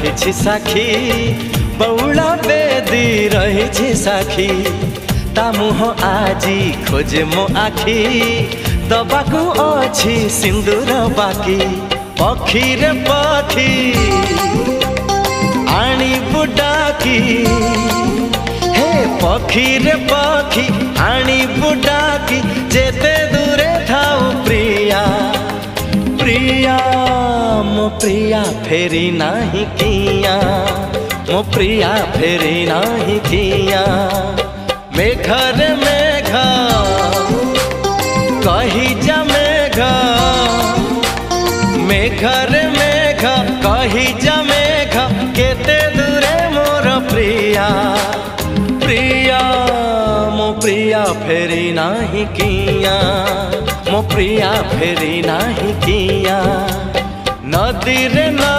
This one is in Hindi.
रही साखी बौला बेदी रही साखी ता मुह आजी खोजे मो आखी दबाकू अच्छी सिंदूर बाकी पखी रे पखी आनी बुडाकी हे पखी रे पखी आनी बुडाकी जेते दूरे थाऊ प्रिया प्रिया मो प्रिया फेरी नाही किया मो प्रिया फेरी नाही किया मेघ रे मेघ कही जा मेघ मेघ रे मेघ कही जा मेघ केते दूरे मोर प्रिया प्रिया मो प्रिया फेरी नाही किया मो प्रिया फेरी नाही किया नदी रे ना